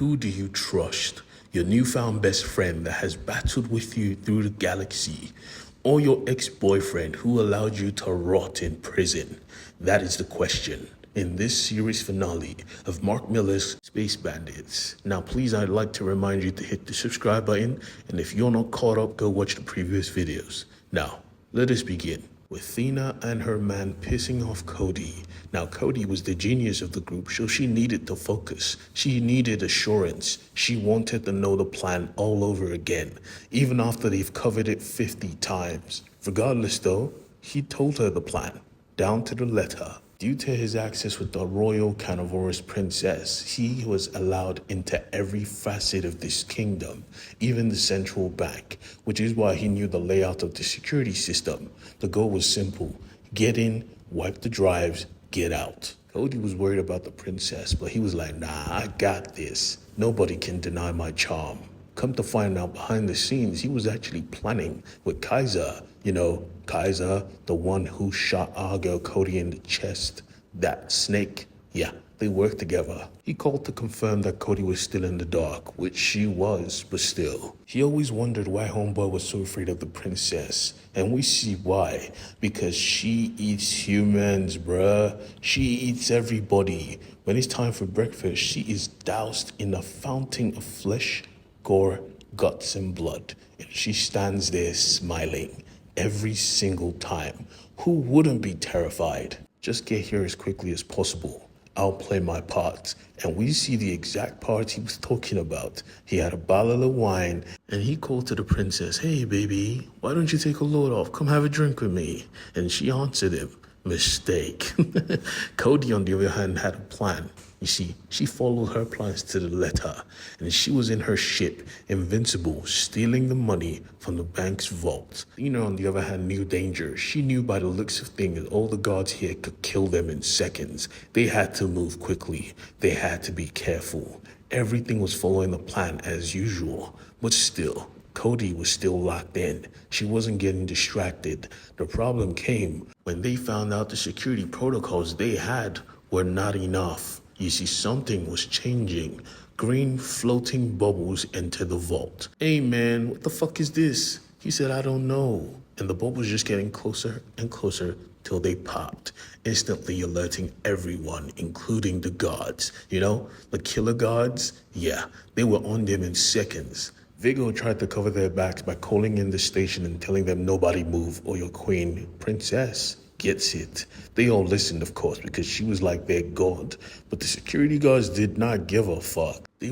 Who do you trust? Your newfound best friend that has battled with you through the galaxy, or your ex-boyfriend who allowed you to rot in prison? That is the question in this series finale of Mark Millar's Space Bandits. Now, please, I'd like to remind you to hit the subscribe button, and if you're not caught up, go watch the previous videos. Now, let us begin with Thena and her man pissing off Cody. Now, Cody was the genius of the group, so she needed to focus. She needed assurance. She wanted to know the plan all over again, even after they've covered it 50 times. Regardless though, he told her the plan, down to the letter. Due to his access with the royal carnivorous princess, he was allowed into every facet of this kingdom, even the central bank, which is why he knew the layout of the security system. The goal was simple: get in, wipe the drives, get out. Cody was worried about the princess, but he was like, nah, I got this. Nobody can deny my charm. Come to find out, behind the scenes, he was actually planning with Kaiser. You know, Kaiser, the one who shot our girl Cody in the chest. That snake, yeah, they worked together. He called to confirm that Cody was still in the dark, which she was, but still. He always wondered why homeboy was so afraid of the princess. And we see why. Because she eats humans, bruh. She eats everybody. When it's time for breakfast, she is doused in a fountain of flesh, gore, guts, and blood. And she stands there smiling every single time. Who wouldn't be terrified? Just get here as quickly as possible. I'll play my part. And we see the exact part he was talking about. He had a bottle of wine and he called to the princess, "Hey baby, why don't you take a load off? Come have a drink with me." And she answered him, "Mistake." Cody, on the other hand, had a plan. You see, she followed her plans to the letter, and she was in her ship, Invincible, stealing the money from the bank's vault. Thena, on the other hand, knew danger. She knew by the looks of things all the guards here could kill them in seconds. They had to move quickly. They had to be careful. Everything was following the plan as usual, but still, Cody was still locked in. She wasn't getting distracted. The problem came when they found out the security protocols they had were not enough. You see, something was changing. Green floating bubbles entered the vault. "Hey man, what the fuck is this?" He said, "I don't know." And the bubbles just getting closer and closer till they popped, instantly alerting everyone, including the guards. You know, the killer guards? Yeah, they were on them in seconds. Vigo tried to cover their backs by calling in the station and telling them nobody move or your queen, princess, gets it. They all listened, of course, because she was like their god. But the security guards did not give a fuck. They